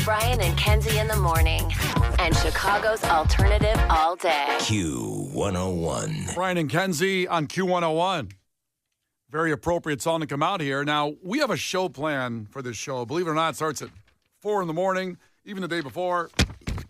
Brian and Kenzie in the morning. And Chicago's alternative all day. Q101. Brian and Kenzie on Q101. Very appropriate song to come out here. Now, we have a show plan for this show. Believe it or not, it starts at 4 in the morning, even the day before.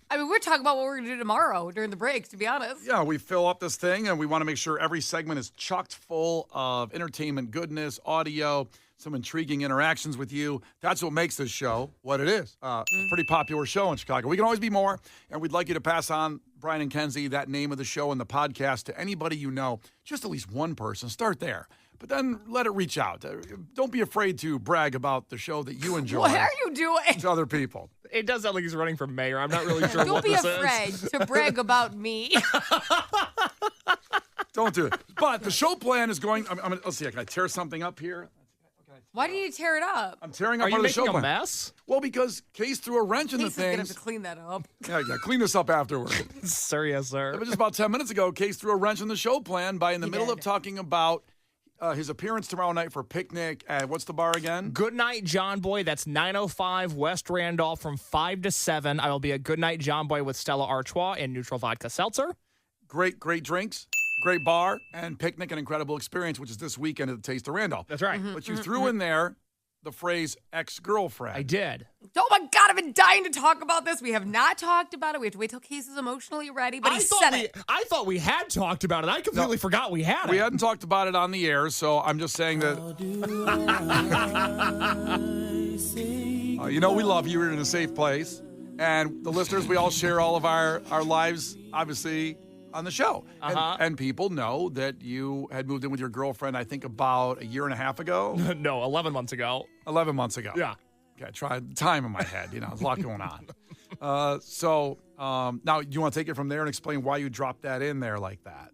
I mean, we're talking about what we're going to do tomorrow during the breaks, to be honest. Yeah, we fill up this thing, and we want to make sure every segment is chocked full of entertainment, goodness, audio, some intriguing interactions with you. That's what makes this show what it is. A pretty popular show in Chicago. We can always be more, and we'd like you to pass on, Brian and Kenzie, that name of the show and the podcast to anybody you know, just at least one person. Start there. But then let it reach out. Don't be afraid to brag about the show that you enjoy. What are you doing? To other people. It does sound like he's running for mayor. I'm not really sure what this is. Don't be afraid to brag about me. Don't do it. But the show plan is going. Let's see. Can I tear something up here? Why do you tear it up? I'm tearing up Are part you of the show making a plan. mess? Well, because Case threw a wrench in the Case is going to things. have to clean that up. Yeah, clean this up afterward. Sir, yes, sir. It was just about 10 minutes ago. Case threw a wrench in the show plan by in the middle of talking about his appearance tomorrow night for Picnic at, what's the bar again? Goodnight John Boy. That's 905 West Randolph from 5 to 7. I will be at Goodnight John Boy with Stella Artois and Neutral Vodka Seltzer. Great drinks, great bar, and Picnic, an incredible experience, which is this weekend at the Taste of Randolph. That's right. But you threw in there the phrase ex-girlfriend. I did. Oh my God, I've been dying to talk about this. We have not talked about it. We have to wait till Case is emotionally ready, but he said it. I thought we had talked about it. I completely forgot we had it. We hadn't talked about it on the air, so I'm just saying that. We love you. You're in a safe place. And the listeners, we all share all of our lives, obviously, on the show. And people know that you had moved in with your girlfriend, I think, about a year and a half ago. No, 11 months ago. 11 months ago. Yeah. Okay, try the time in my head. There's a lot going on. So now, you want to take it from there and explain why you dropped that in there like that?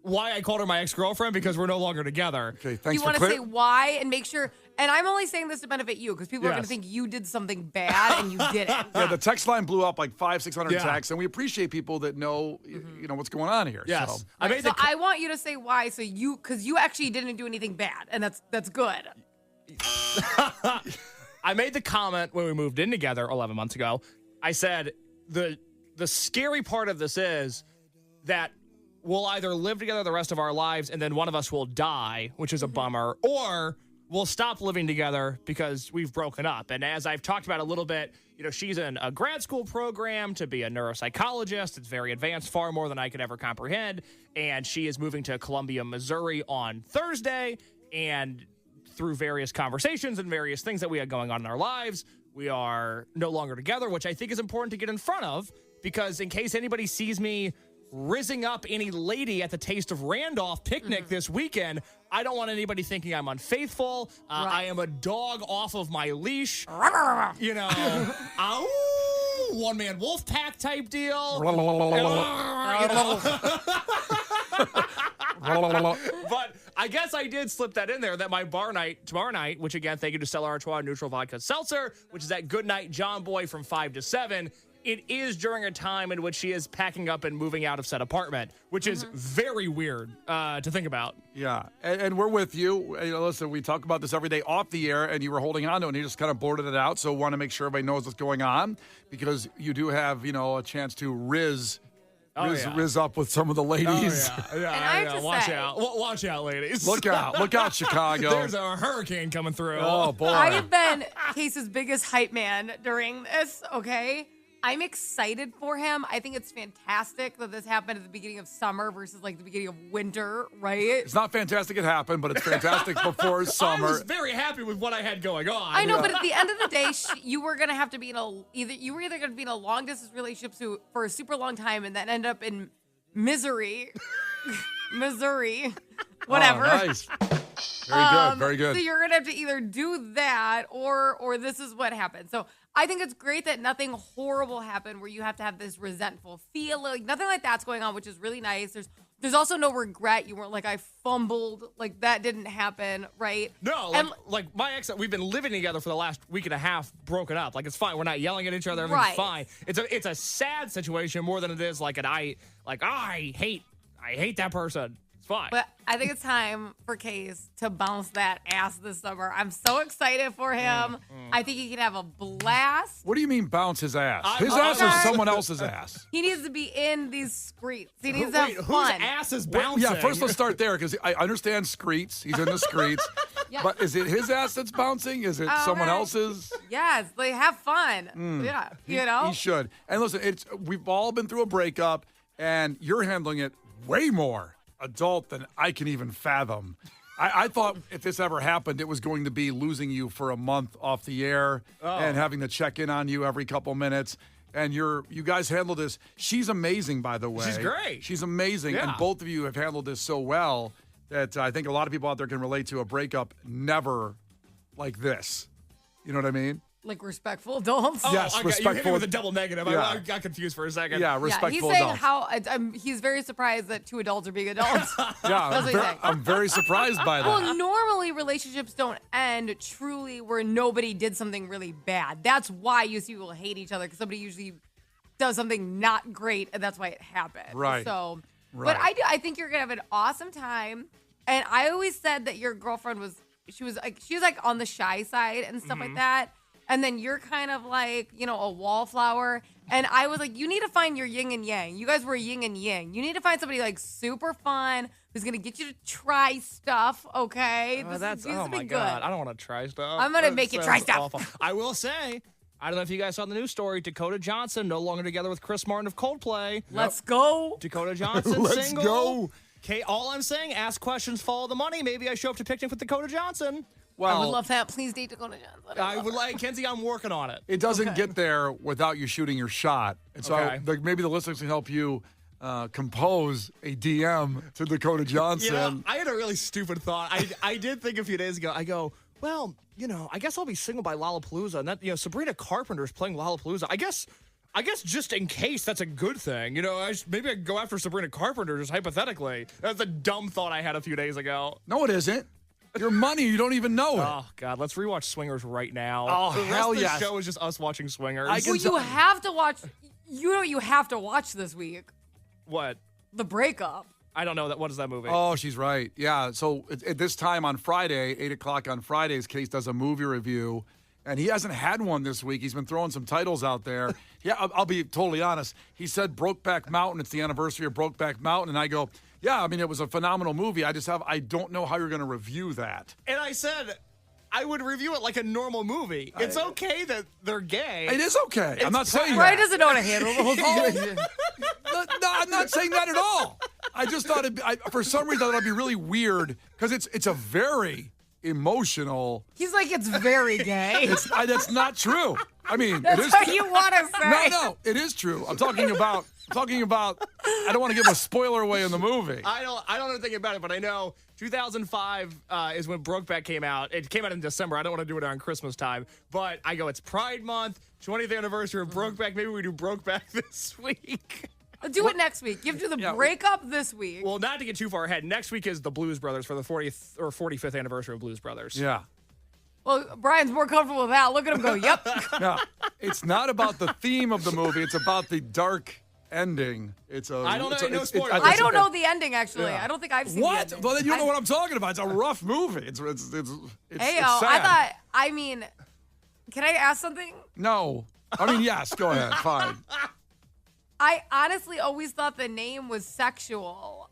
Why I called her my ex-girlfriend? Because we're no longer together. Okay, thanks You want to say why and make sure, and I'm only saying this to benefit you because people are going to think you did something bad and you didn't. Yeah, the text line blew up like 500-600 Yeah. texts, and we appreciate people that know, what's going on here. Yes. So. I want you to say why, because you actually didn't do anything bad, and that's good. I made the comment when we moved in together 11 months ago. I said the scary part of this is that we'll either live together the rest of our lives and then one of us will die, which is a bummer, or we'll stop living together because we've broken up. And as I've talked about a little bit, she's in a grad school program to be a neuropsychologist. It's very advanced, far more than I could ever comprehend. And she is moving to Columbia, Missouri on Thursday. And through various conversations and various things that we had going on in our lives, we are no longer together, which I think is important to get in front of, because in case anybody sees me rizzing up any lady at the Taste of Randolph picnic this weekend, I don't want anybody thinking I'm unfaithful. I am a dog off of my leash. One-man wolf pack type deal. But I guess I did slip that in there, that my bar night tomorrow night, which again, thank you to Stella Artois Neutral Vodka Seltzer, which is at Goodnight John Boy from 5 to 7. It is during a time in which she is packing up and moving out of said apartment, which is very weird to think about. Yeah, and we're with you. Listen, we talk about this every day off the air, and you were holding on to it, and you just kind of blurted it out, so want to make sure everybody knows what's going on, because you do have, a chance to rizz up with some of the ladies. And I have to watch say, out. Watch out, ladies. Look out, Chicago. There's a hurricane coming through. Oh, boy. I have been Case's biggest hype man during this, okay? I'm excited for him. I think it's fantastic that this happened at the beginning of summer versus like the beginning of winter, right? It's not fantastic it happened, but it's fantastic before summer. I was very happy with what I had going on. I know, but at the end of the day, you were going to have to be in either going to be in a long distance relationship for a super long time and then end up in Missouri, whatever. Oh, nice. Very good. So you're going to have to either do that or this is what happened. So I think it's great that nothing horrible happened where you have to have this resentful feeling. Nothing like that's going on, which is really nice. There's also no regret. You weren't like, I fumbled. Like, that didn't happen, right? No, like my ex, we've been living together for the last week and a half, broken up. Like, it's fine. We're not yelling at each other. Everything's fine. It's a sad situation more than it is like I hate that person. fine. But I think it's time for Case to bounce that ass this summer. I'm so excited for him. I think he can have a blast. What do you mean bounce his ass? His Oh, ass okay. or someone else's ass? He needs to be in these streets. He needs to Wait, have whose fun. ass is Well, bouncing? yeah, first let's start there because I understand screets. He's in the screets. Yeah. But is it his ass that's bouncing? Is it someone Okay. else's? Yes, like have fun. Yeah, you know. He should. And listen, we've all been through a breakup, and you're handling it way more adult than I can even fathom. I thought if this ever happened, it was going to be losing you for a month off the air and having to check in on you every couple minutes. And you guys handled this. She's amazing, by the way. She's great. She's amazing. Yeah. And both of you have handled this so well that I think a lot of people out there can relate to a breakup never like this. You know what I mean? Like respectful adults. Oh, Yes, I got, you hit me respectful- with a double negative. Yeah. I got confused for a second. Yeah, Yeah, respectful he's saying adults. how he's very surprised that two adults are being adults. Yeah, That's what he's saying. I'm very surprised by that. Well, normally relationships don't end truly where nobody did something really bad. That's why you see people hate each other because somebody usually does something not great, and that's why it happened. Right. So, Right. but I think you're gonna have an awesome time. And I always said that your girlfriend was like on the shy side and stuff like that. And then you're kind of like, a wallflower. And I was like, you need to find your yin and yang. You guys were yin and yang. You need to find somebody like super fun who's going to get you to try stuff, okay? Oh, This that's is oh my good. god! I don't want to try stuff. I'm gonna That make you try sounds stuff. awful. I will say, I don't know if you guys saw the news story. Dakota Johnson no longer together with Chris Martin of Coldplay. Let's go. Dakota Johnson Let's single. go. Okay, all I'm saying, ask questions, follow the money. Maybe I show up to picnic with Dakota Johnson. I would love that. Please date Dakota Johnson. I would like Kenzie. I'm working on it. It doesn't get there without you shooting your shot. And so Okay. maybe the listeners can help you compose a DM to Dakota Johnson. You know, I had a really stupid thought. I did think a few days ago. I go, well, I guess I'll be single by Lollapalooza, and that Sabrina Carpenter is playing Lollapalooza. I guess just in case that's a good thing. Maybe I could go after Sabrina Carpenter just hypothetically. That's a dumb thought I had a few days ago. No, it isn't. Your money, you don't even know it. Oh God, let's rewatch Swingers right now. Oh, the rest hell of the yes. show is just us watching Swingers. I can- Well, you have to watch. You have to watch this week. What? The breakup. I don't know that. What is that movie? Oh, she's right. Yeah. So at this time on Friday, 8 o'clock on Fridays, Case does a movie review. And he hasn't had one this week. He's been throwing some titles out there. Yeah, I'll be totally honest. He said Brokeback Mountain. It's the anniversary of Brokeback Mountain. And I go, yeah, I mean, it was a phenomenal movie. I don't know how you're going to review that. And I said I would review it like a normal movie. It's okay that they're gay. It is okay. I'm not saying Brian that. doesn't know how to handle the whole situation. No, I'm not saying that at all. I just thought for some reason I thought it'd be really weird because it's a very emotional. He's like, it's very gay. That's not true. I mean, That's it is. what you want to say. No, it is true. I'm talking about. I don't want to give a spoiler away in the movie. I don't know anything about it, but I know 2005 is when Brokeback came out. It came out in December. I don't want to do it around Christmas time, but I go, it's Pride Month, 20th anniversary of Brokeback. Maybe we do Brokeback this week. Do it next week. You have to do the breakup this week. Well, not to get too far ahead. Next week is the Blues Brothers for the 40th or 45th anniversary of Blues Brothers. Yeah. Well, Brian's more comfortable with that. Look at him go, yep. No, it's not about the theme of the movie. It's about the dark ending. I don't know, no spoilers. I don't know the ending, actually. Yeah. I don't think I've seen What? the ending. Well, then you don't know what I'm talking about. It's a rough movie. It's Hey, sad. I mean, can I ask something? No. I mean, yes. Go ahead. Fine. I honestly always thought the name was sexual.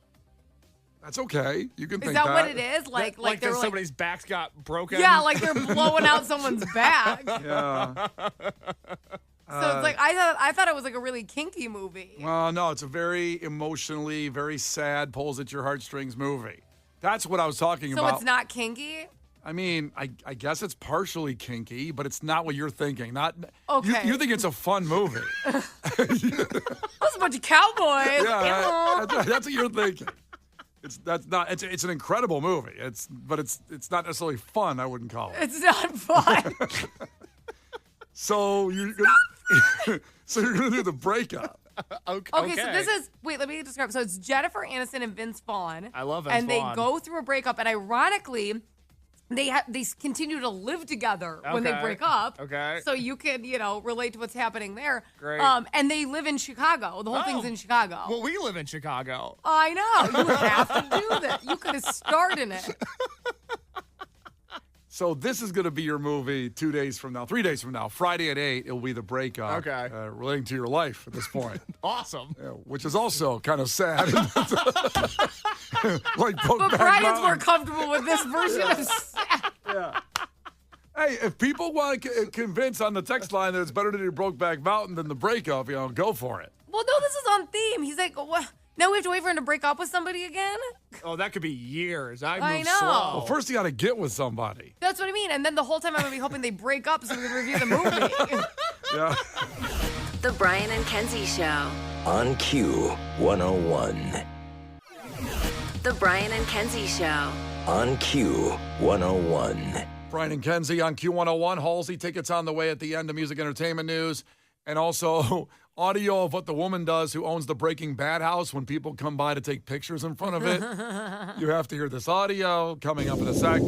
That's okay. You can Is think that what it is? Like Like they're that like, somebody's back's got broken. yeah, like they're blowing out someone's back. Yeah. So it's like I thought it was like a really kinky movie. Well, no, it's a very emotionally, very sad, pulls at your heartstrings movie. That's what I was talking So about. it's not kinky? I mean, I guess it's partially kinky, but it's not what you're thinking. Not Okay. You think it's a fun movie. That's a bunch of cowboys. Yeah, that's what you're thinking. It's an incredible movie. It's not necessarily fun. I wouldn't call it. It's not fun. So you're gonna do the breakup. Okay, so this is let me describe. So it's Jennifer Aniston and Vince Vaughn. I love Vince and Vaughn. they go through a breakup, and ironically, they continue to live together when they break up. Okay. So you can, relate to what's happening there. Great. And they live in Chicago. The whole thing's in Chicago. Well, we live in Chicago. I know. You have to do that. You could have starred in it. So this is going to be your movie 3 days from now. Friday at 8, it'll be the breakup. Okay. Relating to your life at this point. Awesome. Yeah, which is also kind of sad. Like But Brian's more comfortable with this version of sad. Yeah. Hey, if people want to convince on the text line that it's better to do Brokeback Mountain than the breakup, go for it. Well, no, this is on theme. He's like, what? Now we have to wait for him to break up with somebody again? Oh, that could be years. I move know. slow. Well, first you got to get with somebody. That's what I mean. And then the whole time I'm going to be hoping they break up so we can review the movie. Yeah. The Brian and Kenzie Show. On Q101. The Brian and Kenzie Show. On Q101. Brian and Kenzie on Q101. Halsey tickets on the way at the end of music entertainment news. And also audio of what the woman does who owns the Breaking Bad house when people come by to take pictures in front of it. You have to hear this audio coming up in a sec.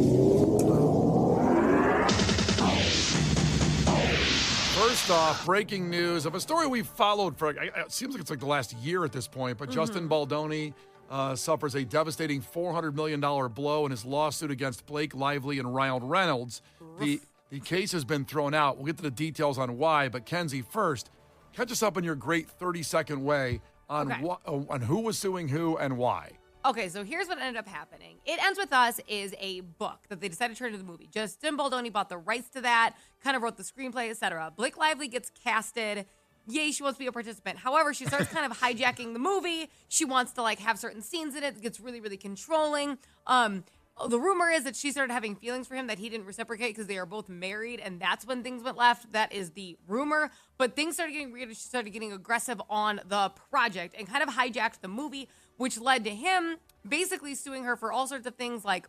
First off, breaking news of a story we've followed for, it seems like it's like the last year at this point, but Justin Baldoni suffers a devastating $400 million blow in his lawsuit against Blake Lively and Ryan Reynolds. The case has been thrown out. We'll get to the details on why, but Kenzie, first, catch us up in your great 30-second way on on who was suing who and why. Okay, so here's what ended up happening. It Ends With Us is a book that they decided to turn into the movie. Justin Baldoni bought the rights to that, kind of wrote the screenplay, etc. Blake Lively gets casted. Yay, she wants to be a participant. However, she starts kind of hijacking the movie. She wants to have certain scenes in it. It gets really, really controlling. The rumor is that she started having feelings for him that he didn't reciprocate because they are both married, and that's when things went left. That is the rumor. But things started getting weird. She started getting aggressive on the project and kind of hijacked the movie, which led to him basically suing her for all sorts of things like,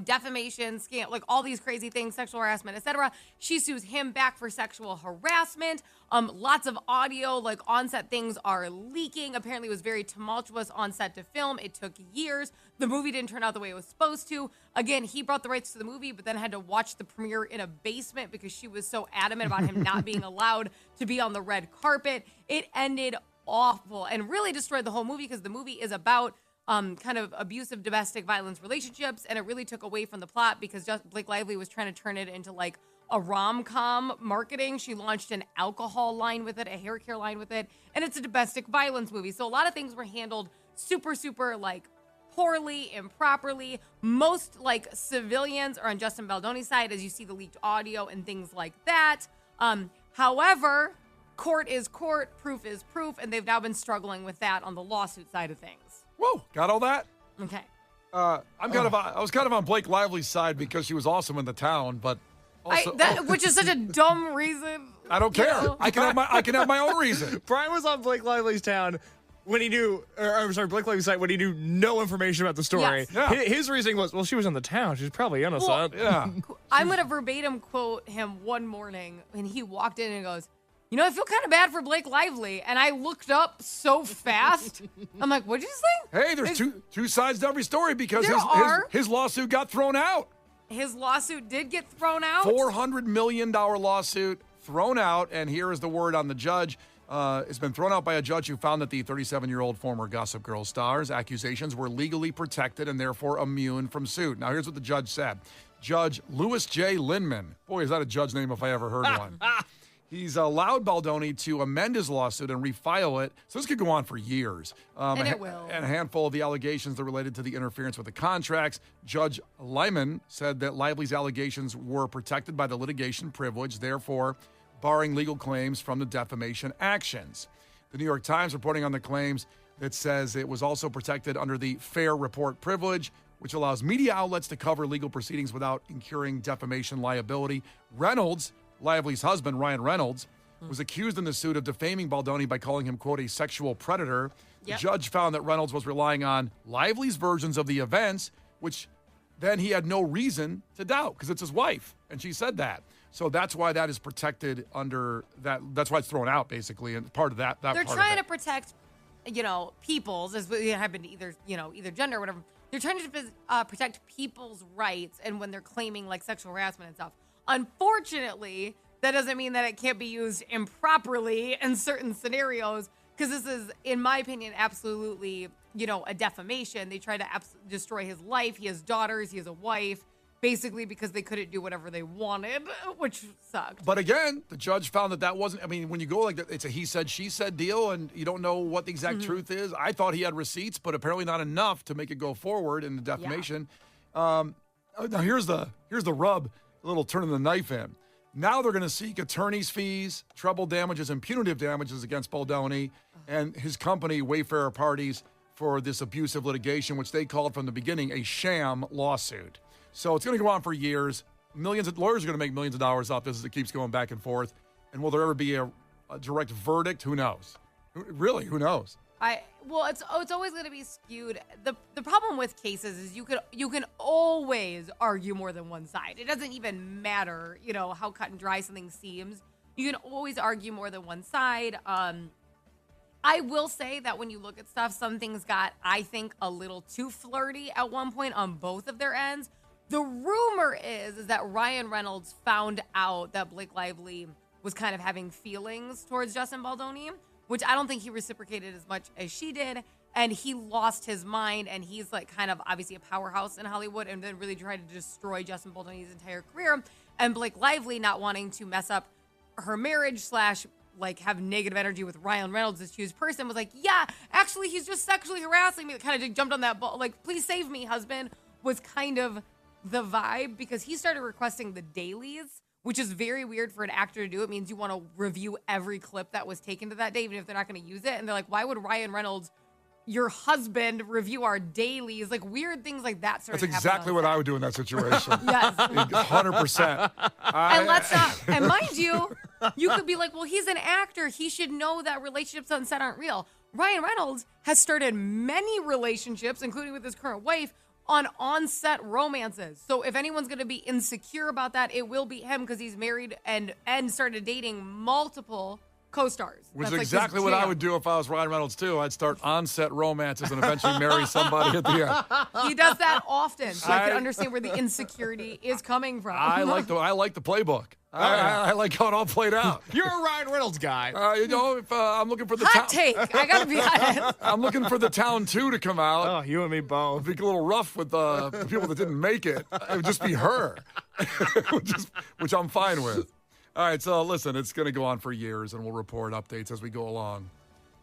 defamation, scam, all these crazy things, sexual harassment, etc. She sues him back for sexual harassment. Lots of audio, on-set things are leaking. Apparently, it was very tumultuous on set to film. It took years. The movie didn't turn out the way it was supposed to. Again, he brought the rights to the movie, but then had to watch the premiere in a basement because she was so adamant about him not being allowed to be on the red carpet. It ended awful and really destroyed the whole movie because the movie is about kind of abusive domestic violence relationships, and it really took away from the plot because Blake Lively was trying to turn it into a rom-com marketing. She launched an alcohol line with it, a hair care line with it, and it's a domestic violence movie. So a lot of things were handled super, super poorly, improperly. Most civilians are on Justin Baldoni's side as you see the leaked audio and things like that. However, court is court, proof is proof, and they've now been struggling with that on the lawsuit side of things. Whoa, got all that? Okay. I was kind of on Blake Lively's side because she was awesome in The Town, but also, which is such a dumb reason. I don't care. I can have my own reason. Brian was on Blake Lively's town when he knew, Blake Lively's site when he knew no information about the story. Yes. Yeah. His reasoning was, well, she was in the town. She's probably innocent. Yeah. I'm going to verbatim quote him one morning, and he walked in and goes, I feel kind of bad for Blake Lively. And I looked up so fast. I'm like, what did you say? Hey, there's two sides to every story because his lawsuit got thrown out. His lawsuit did get thrown out? $400 million lawsuit thrown out. And here is the word on the judge. It's been thrown out by a judge who found that the 37-year-old former Gossip Girl star's accusations were legally protected and therefore immune from suit. Now, here's what the judge said. Judge Louis J. Linman. Boy, is that a judge name if I ever heard one. He's allowed Baldoni to amend his lawsuit and refile it. So this could go on for years. And it will. And a handful of the allegations that related to the interference with the contracts. Judge Lyman said that Lively's allegations were protected by the litigation privilege, therefore barring legal claims from the defamation actions. The New York Times reporting on the claims that says it was also protected under the fair report privilege, which allows media outlets to cover legal proceedings without incurring defamation liability. Reynolds, Lively's husband, Ryan Reynolds, was accused in the suit of defaming Baldoni by calling him, quote, a sexual predator. Yep. The judge found that Reynolds was relying on Lively's versions of the events, which then he had no reason to doubt because it's his wife, and she said that. So that's why that is protected under that. That's why it's thrown out, basically, and part of that. They're trying to protect, peoples, as it happened to either gender or whatever, they're trying to protect people's rights, and when they're claiming like sexual harassment and stuff. Unfortunately, that doesn't mean that it can't be used improperly in certain scenarios, because this is, in my opinion, absolutely, a defamation. They try to destroy his life. He has daughters. He has a wife, basically because they couldn't do whatever they wanted, which sucked. But again, the judge found that wasn't, when you go like that, it's a he said, she said deal, and you don't know what the exact truth is. I thought he had receipts, but apparently not enough to make it go forward in the defamation. Yeah. Now here's the rub, a little turning the knife in. Now they're going to seek attorney's fees, treble damages, and punitive damages against Baldoni and his company, Wayfarer Parties, for this abusive litigation, which they called from the beginning a sham lawsuit. So it's going to go on for years. Lawyers are going to make millions of dollars off this as it keeps going back and forth. And will there ever be a direct verdict? Who knows? Really, who knows? It's always going to be skewed. The problem with cases is you can always argue more than one side. It doesn't even matter, how cut and dry something seems. You can always argue more than one side. I will say that when you look at stuff, some things got, I think, a little too flirty at one point on both of their ends. The rumor is that Ryan Reynolds found out that Blake Lively was kind of having feelings towards Justin Baldoni, which I don't think he reciprocated as much as she did. And he lost his mind, and he's like kind of obviously a powerhouse in Hollywood, and then really tried to destroy Justin Baldoni's entire career. And Blake Lively, not wanting to mess up her marriage / like have negative energy with Ryan Reynolds, this huge person, was like, yeah, actually he's just sexually harassing me. Kind of just jumped on that ball, like, please save me, husband, was kind of the vibe, because he started requesting the dailies, which is very weird for an actor to do. It means you want to review every clip that was taken to that day, even if they're not going to use it. And they're like, why would Ryan Reynolds, your husband, review our dailies? Like, weird things like that started That's exactly what I would do in that situation. Yes. 100%. And mind you, you could be like, well, he's an actor. He should know that relationships on set aren't real. Ryan Reynolds has started many relationships, including with his current wife, on-set romances. So if anyone's going to be insecure about that, it will be him, because he's married and started dating multiple co-stars. Which is exactly what I would do if I was Ryan Reynolds, too. I'd start on-set romances and eventually marry somebody at the end. He does that often, so I can understand where the insecurity is coming from. I like the playbook. I like how it all played out. You're a Ryan Reynolds guy. If I'm looking for the hot take, I gotta be honest. I'm looking for the Town 2 to come out. Oh, you and me both. It'd be a little rough with the people that didn't make it. It would just be her, which I'm fine with. All right, so listen, it's going to go on for years, and we'll report updates as we go along.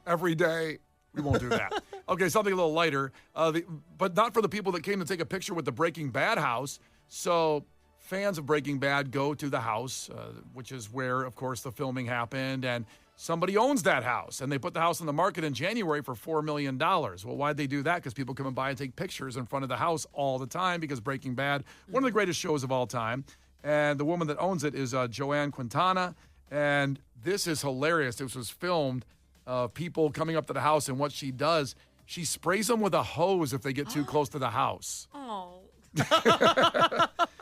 Every day, we won't do that. Okay, something a little lighter, but not for the people that came to take a picture with the Breaking Bad house. So fans of Breaking Bad go to the house, which is where, of course, the filming happened, and somebody owns that house, and they put the house on the market in January for $4 million. Well, why'd they do that? Because people come by and take pictures in front of the house all the time, because Breaking Bad, one of the greatest shows of all time. And the woman that owns it is Joanne Quintana. And this is hilarious. This was filmed of people coming up to the house. And what she does, she sprays them with a hose if they get too close to the house. Oh.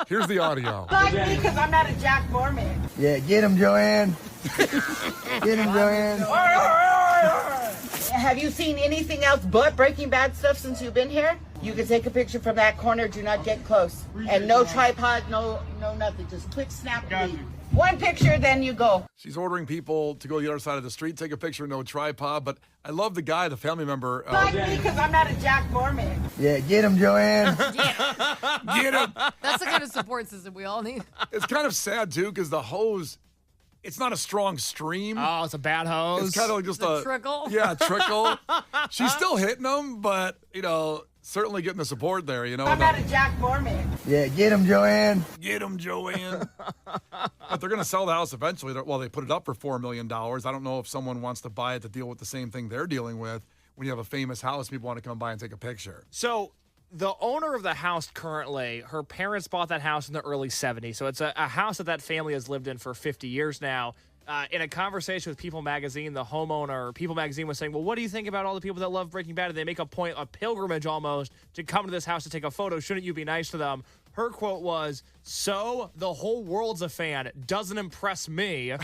Here's the audio. Like me, because I'm not a Jack Mormon. Yeah, get him, Joanne. Get him, Joanne. Have you seen anything else but Breaking Bad stuff since you've been here? You can take a picture from that corner. Do not get close. And no tripod, no nothing. Just quick snap. One picture, then you go. She's ordering people to go to the other side of the street, take a picture, no tripod. But I love the guy, the family member. Like me, because I'm not a Jack Mormon. Yeah, get him, Joanne. Get him. That's the kind of support system we all need. It's kind of sad, too, because the hose, it's not a strong stream. Oh, it's a bad hose. It's kind of like just a trickle. Yeah, trickle. She's still hitting them, but, certainly getting the support there, I'm not a Jack Mormon. Yeah, get him, Joanne. Get him, Joanne. But they're going to sell the house eventually. Well, they put it up for $4 million. I don't know if someone wants to buy it to deal with the same thing they're dealing with. When you have a famous house, people want to come by and take a picture. So the owner of the house currently, her parents bought that house in the early 70s. So it's a house that family has lived in for 50 years now. In a conversation with People Magazine, the homeowner, People Magazine was saying, well, what do you think about all the people that love Breaking Bad? And they make a point, a pilgrimage almost, to come to this house to take a photo. Shouldn't you be nice to them? Her quote was, so the whole world's a fan. Doesn't impress me,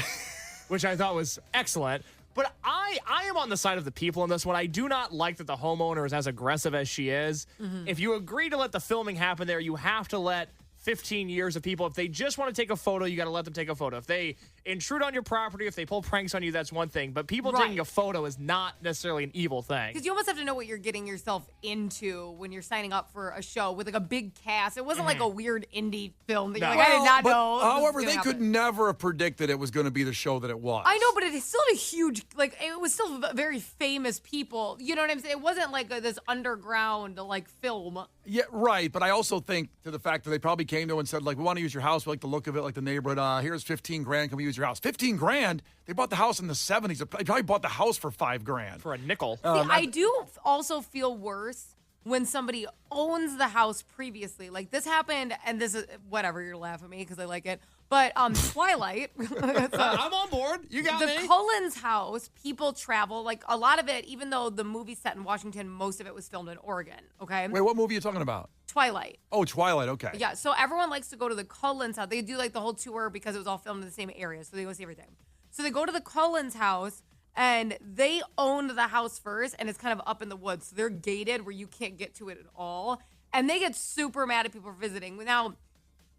which I thought was excellent. But I am on the side of the people in this one. I do not like that the homeowner is as aggressive as she is. If you agree to let the filming happen there, you have to let 15 years of people. If they just want to take a photo, you got to let them take a photo. If they intrude on your property, if they pull pranks on you, that's one thing. But people taking a photo is not necessarily an evil thing. Because you almost have to know what you're getting yourself into when you're signing up for a show with like a big cast. It wasn't like a weird indie film that you're like, I did not know. However, they could never have predicted it was going to be the show that it was. I know, but it is still a huge, like, it was still very famous people. You know what I'm saying? It wasn't like this underground, like, film. Yeah, right. But I also think to the fact that they probably came to and said, like, we want to use your house. We like the look of it, like the neighborhood. Here's 15 grand. Can we use your house? 15 grand? They bought the house in the 70s. They probably bought the house for $5,000. For a nickel. See, I do also feel worse when somebody owns the house previously. Like, this happened, and this is, whatever, you're laughing at me because I like it. But Twilight. I'm on board. You got me. The Cullens house, people travel. Like, a lot of it, even though the movie's set in Washington, most of it was filmed in Oregon, okay? Wait, what movie are you talking about? Twilight. Oh, Twilight, okay. Yeah, so everyone likes to go to the Cullens house. They do, like, the whole tour because it was all filmed in the same area, so they go see everything. So they go to the Cullens house, and they owned the house first, and it's kind of up in the woods. So they're gated where you can't get to it at all. And they get super mad at people for visiting. Now,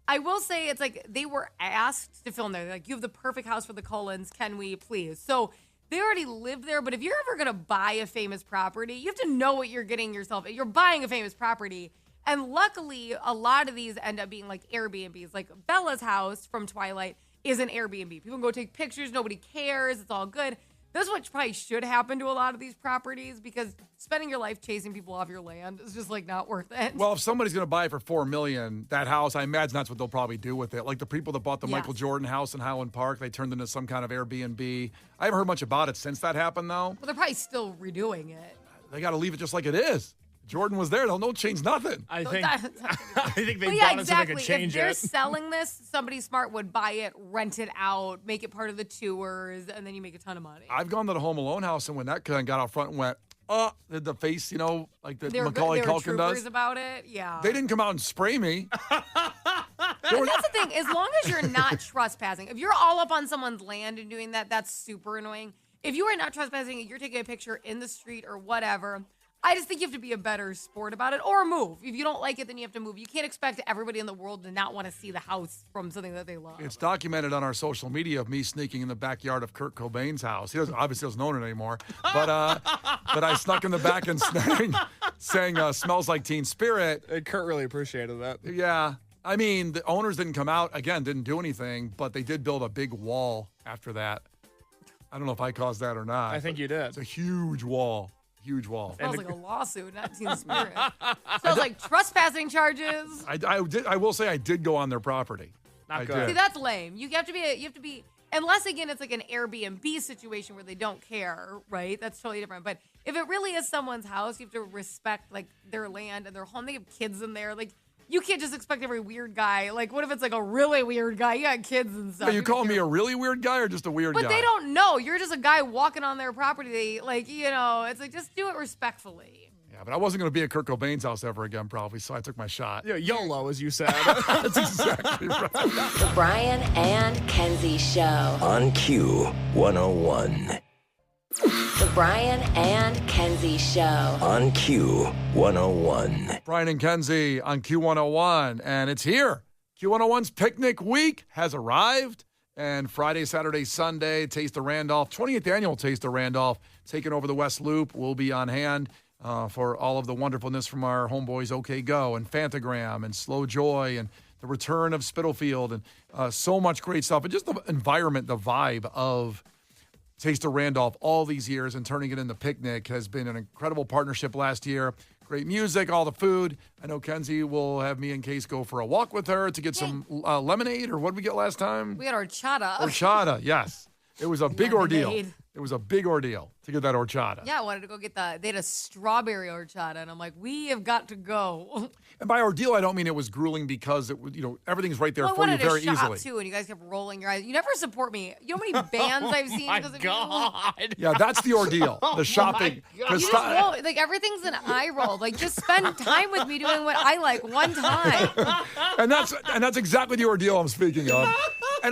I will say it's like they were asked to film there. They're like, you have the perfect house for the Cullens. Can we please? So they already live there. But if you're ever going to buy a famous property, you have to know what you're getting yourself. You're buying a famous property. And luckily, a lot of these end up being like Airbnbs. Like Bella's house from Twilight is an Airbnb. People can go take pictures. Nobody cares. It's all good. That's what probably should happen to a lot of these properties because spending your life chasing people off your land is just like not worth it. Well, if somebody's going to buy it for $4 million, that house, I imagine that's what they'll probably do with it. Like the people that bought the Michael Jordan house in Highland Park, they turned into some kind of Airbnb. I haven't heard much about it since that happened, though. Well, they're probably still redoing it. They got to leave it just like it is. Jordan was there. They'll no change nothing. I think they But bought it so they could If change they're it. selling this, somebody smart would buy it, rent it out, make it part of the tours, and then you make a ton of money. I've gone to the Home Alone house, and when that guy got out front and went, did the face, like the They were Macaulay Culkin troopers does. about it, yeah. They didn't come out and spray me. And that's the thing. As long as you're not trespassing, if you're all up on someone's land and doing that, that's super annoying. If you are not trespassing and you're taking a picture in the street or whatever, I just think you have to be a better sport about it or move. If you don't like it, then you have to move. You can't expect everybody in the world to not want to see the house from something that they love. It's documented on our social media of me sneaking in the backyard of Kurt Cobain's house. He obviously doesn't own it anymore. But I snuck in the back and sang Smells Like Teen Spirit. Kurt really appreciated that. Yeah. I mean, the owners didn't come out, again, didn't do anything, but they did build a big wall after that. I don't know if I caused that or not. I think you did. It's a huge wall. Huge wall. Smells like a lawsuit, not Teen Spirit. Smells like trespassing charges. I will say I did go on their property. Not good. did. See, that's lame. You have to be unless again it's like an Airbnb situation where they don't care, right? That's totally different. But if it really is someone's house, you have to respect like their land and their home. They have kids in there. Like you can't just expect every weird guy. Like what if it's like a really weird guy? You got kids and stuff. Are you calling me a really weird guy or just a weird guy? But they don't know. You're just a guy walking on their property. They, like, it's like just do it respectfully. Yeah, but I wasn't going to be at Kurt Cobain's house ever again, probably, so I took my shot. Yeah, YOLO, as you said. That's exactly right. The Brian and Kenzie Show. On Q101. The Brian and Kenzie Show. On Q101. Brian and Kenzie on Q101, and it's here. Q101's Picnic Week has arrived, and Friday, Saturday, Sunday, Taste of Randolph, 20th annual Taste of Randolph, taking over the West Loop, will be on hand for all of the wonderfulness from our homeboys OK Go and Fantagram and Slow Joy and the return of Spitalfield and so much great stuff. And just the environment, the vibe of Taste of Randolph all these years and turning it into Picnic has been an incredible partnership last year. Great music, all the food. I know Kenzie will have me and Case go for a walk with her to get some lemonade, or what did we get last time? We had horchata. Horchata, yes. It was a big ordeal. Lemonade. It was a big ordeal to get that horchata. Yeah, I wanted to go get they had a strawberry horchata, and I'm like, we have got to go. And by ordeal, I don't mean it was grueling because it was, everything's right there Well, I for you wanted very a shot easily. too, and you guys kept rolling your eyes. You never support me. You know how many bands I've seen My because of God. Yeah, that's the ordeal. The shopping. God. 'Cause you. You just roll, like everything's an eye roll. Like just spend time with me doing what I like one time. and that's exactly the ordeal I'm speaking of.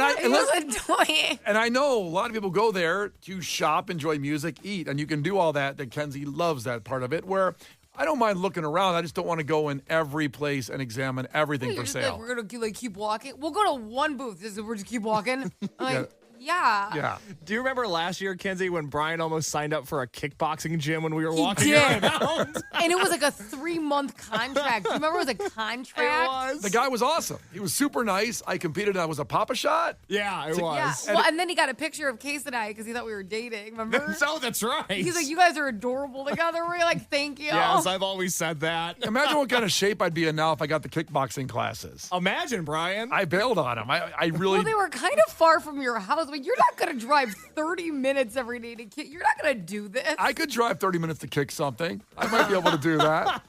He was annoying. And I know a lot of people go there to shop, enjoy music, eat, and you can do all that. That Kenzie loves that part of it. Where I don't mind looking around. I just don't want to go in every place and examine everything You're for just sale. like, we're gonna keep walking. We'll go to one booth. We're just keep walking. I'm like, Yeah. Do you remember last year, Kenzie, when Brian almost signed up for a kickboxing gym when we were walking did. around? And it was like a 3-month contract. Do you remember it was a contract? It was. The guy was awesome. He was super nice. I competed, and I was a Papa Shot. Yeah, it was. Yeah. Well, and then he got a picture of Case and I because he thought we were dating. Remember? So that's right. He's like, you guys are adorable together. We're like, thank you. Yes, I've always said that. Imagine what kind of shape I'd be in now if I got the kickboxing classes. Imagine, Brian. I bailed on him. I really. Well, they were kind of far from your house. Like, you're not going to drive 30 minutes every day to kick. You're not going to do this. I could drive 30 minutes to kick something. I might be able to do that.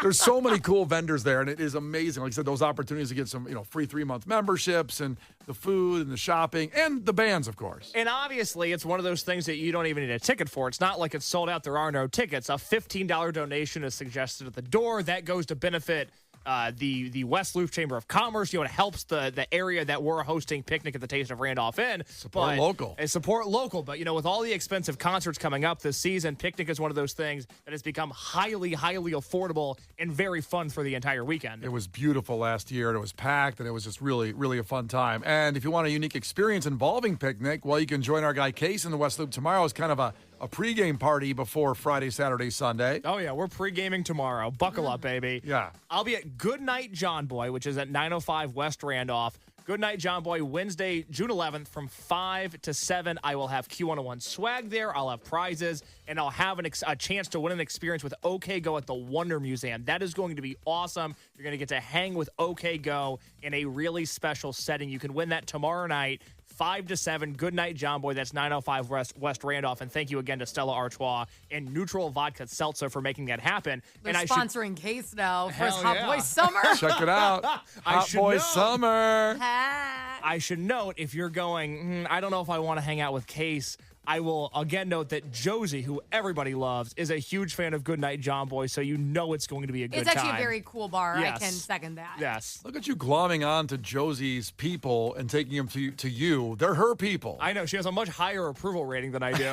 There's so many cool vendors there, and it is amazing. Like I said, those opportunities to get some, free 3-month memberships and the food and the shopping and the bands, of course. And obviously, it's one of those things that you don't even need a ticket for. It's not like it's sold out. There are no tickets. A $15 donation is suggested at the door. That goes to benefit the West Loop Chamber of Commerce. It helps the area that we're hosting Picnic at the Taste of Randolph in. Support local. And support local. But, with all the expensive concerts coming up this season, Picnic is one of those things that has become highly, highly affordable and very fun for the entire weekend. It was beautiful last year, and it was packed, and it was just really, really a fun time. And if you want a unique experience involving Picnic, well, you can join our guy Case in the West Loop tomorrow. It's kind of a pregame party before Friday, Saturday, Sunday. Oh, yeah, we're pre-gaming tomorrow. Buckle up, baby. Yeah. I'll be at Goodnight John Boy, which is at 905 West Randolph. Goodnight John Boy, Wednesday, June 11th from 5 to 7. I will have Q101 swag there. I'll have prizes, and I'll have a chance to win an experience with OK Go at the Wonder Museum. That is going to be awesome. You're going to get to hang with OK Go in a really special setting. You can win that tomorrow night. 5 to 7, Goodnight John Boy. That's 905 West Randolph. And thank you again to Stella Artois and Neutral Vodka Seltzer for making that happen. They're and sponsoring Case now for his Hell Hot yeah. Boy Summer. Check it out. Hot Boy Summer. I should note, if you're going, I don't know if I want to hang out with Case, I will again note that Josie, who everybody loves, is a huge fan of Goodnight John Boy, so it's going to be a good time. It's actually a very cool bar. Yes. I can second that. Yes. Look at you glomming on to Josie's people and taking them to you. They're her people. I know. She has a much higher approval rating than I do.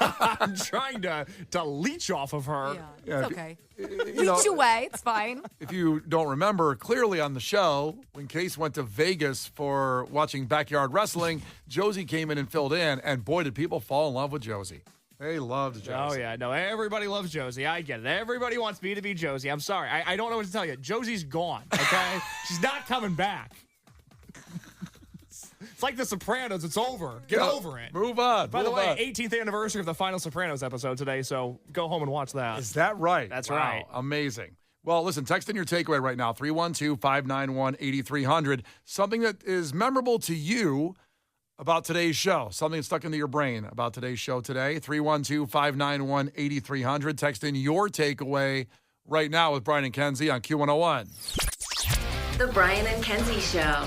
I'm trying to leech off of her. Yeah, it's okay. You know, Reach away. It's fine. if you don't remember, clearly on the show, when Case went to Vegas for watching backyard wrestling, Josie came in and filled in, and boy, did people fall in love with Josie. They loved Josie. Oh, yeah. No, everybody loves Josie. I get it. Everybody wants me to be Josie. I'm sorry. I don't know what to tell you. Josie's gone, okay? She's not coming back. It's like The Sopranos. It's over. Get over it. Move on. By the move way, on. 18th anniversary of the final Sopranos episode today, so go home and watch that. Is that right? That's Wow, right. Amazing. Well, listen, text in your takeaway right now, 312-591-8300. Something that is memorable to you about today's show. Something that's stuck into your brain about today's show today. 312-591-8300. Text in your takeaway right now with Brian and Kenzie on Q101. The Brian and Kenzie Show.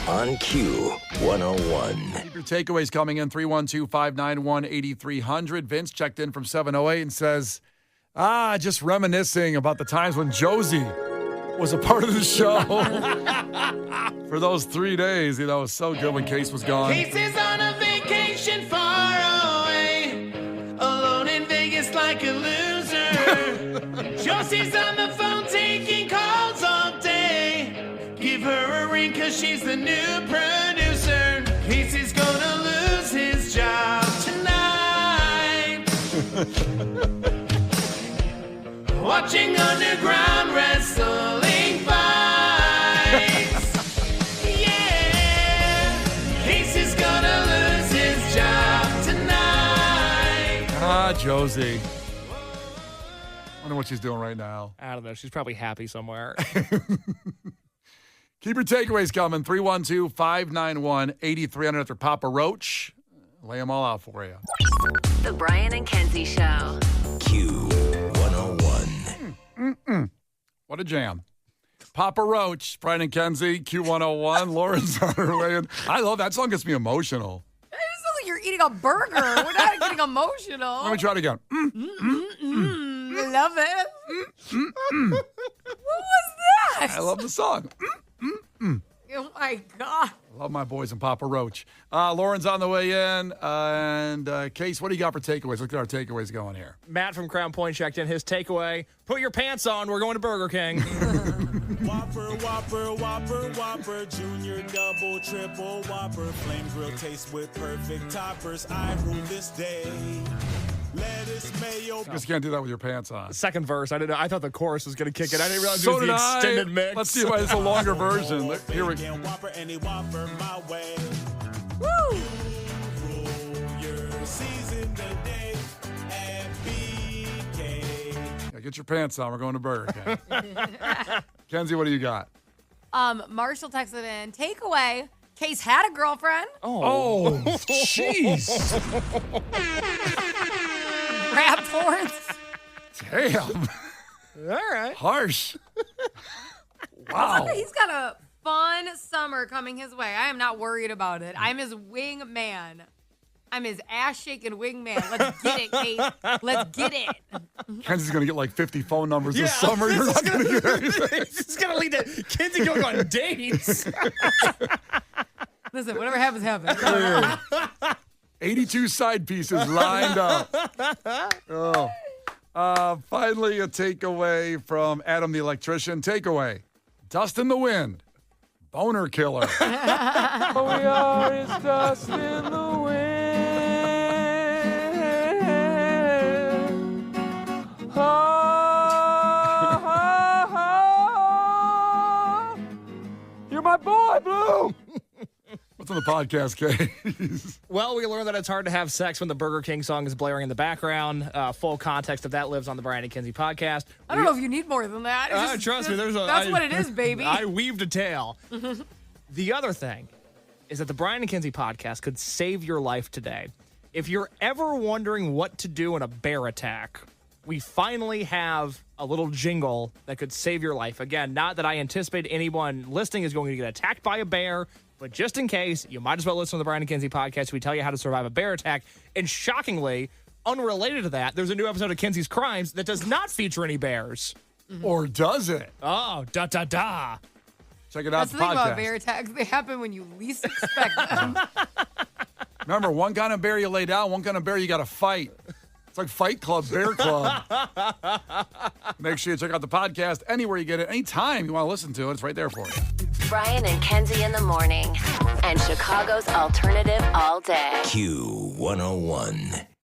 On Q101. Keep your takeaways coming in, 312-591-8300. Vince checked in from 708 and says, just reminiscing about the times when Josie was a part of the show. For those 3 days, it was so good when Case was gone. Case is on a vacation far away, alone in Vegas like a loser. Josie's on the phone taking calls all day. Give her a ring 'cause she's the new producer. Case is gonna lose his job tonight. Watching underground wrestling fights. Yeah, Case is gonna lose his job tonight. Josie. Wonder what she's doing right now. I don't know. She's probably happy somewhere. Keep your takeaways coming, 312-591-8300 after Papa Roach. Lay them all out for you. The Brian and Kenzie Show. Q101. What a jam. Papa Roach, Brian and Kenzie, Q101. Lauren's on her way in. I love that song. Gets me emotional. It sounds like you're eating a burger. We're not getting emotional. Let me try it again. I love it. What was that? I love the song. Oh my God. Love my boys and Papa Roach. Lauren's on the way in. And Case, what do you got for takeaways? Look at our takeaways going here. Matt from Crown Point checked in his takeaway. Put your pants on. We're going to Burger King. Whopper, Whopper, Whopper, Whopper, Junior, Double, Triple, Whopper, Flame Grill taste with perfect toppers. I rule this day. Lettuce, mayo. I guess you can't do that with your pants on. Second verse. I didn't know. I thought the chorus was going to kick it. I didn't realize So it was did the I. extended mix. Let's see why it's a longer version. Here we go. Whopper, any Whopper my way. Woo! Rule your season today at BK. Yeah, get your pants on. We're going to Burger King. Kenzie, what do you got? Marshall texted in, takeaway, Case had a girlfriend. Oh, jeez. Grab horns. Damn. All right. Harsh. Wow. He's got a fun summer coming his way. I am not worried about it. I'm his wingman. I'm his ass-shaking wingman. Let's get it, Kate. Let's get it. Kenzie's going to get like 50 phone numbers this summer. You're not going to get anything. It's going to lead to Kenzie going on dates. Listen, whatever happens, happens. 82 side pieces lined up. Oh. Finally, a takeaway from Adam the electrician. Takeaway. Dust in the wind. Boner killer. All we are is dust in the wind. You're my boy, Blue. What's on the podcast, Case? Well, we learned that it's hard to have sex when the Burger King song is blaring in the background. Full context of that lives on the Brian and Kenzie podcast. I don't know if you need more than that. It's Trust me, that's what it is, baby. I weaved a tale. The other thing is that the Brian and Kenzie podcast could save your life today. If you're ever wondering what to do in a bear attack, we finally have a little jingle that could save your life. Again, not that I anticipate anyone listening is going to get attacked by a bear, but just in case, you might as well listen to the Brian and Kenzie podcast. We tell you how to survive a bear attack. And shockingly, unrelated to that, there's a new episode of Kenzie's Crimes that does not feature any bears. Or does it? Oh, da-da-da. Check it out. That's the thing about bear attacks. They happen when you least expect them. Remember, one kind of bear you lay down, one kind of bear you got to fight. It's like Fight Club, Bear Club. Make sure you check out the podcast anywhere you get it. Anytime you want to listen to it, it's right there for you. Brian and Kenzie in the morning. And Chicago's alternative all day. Q101.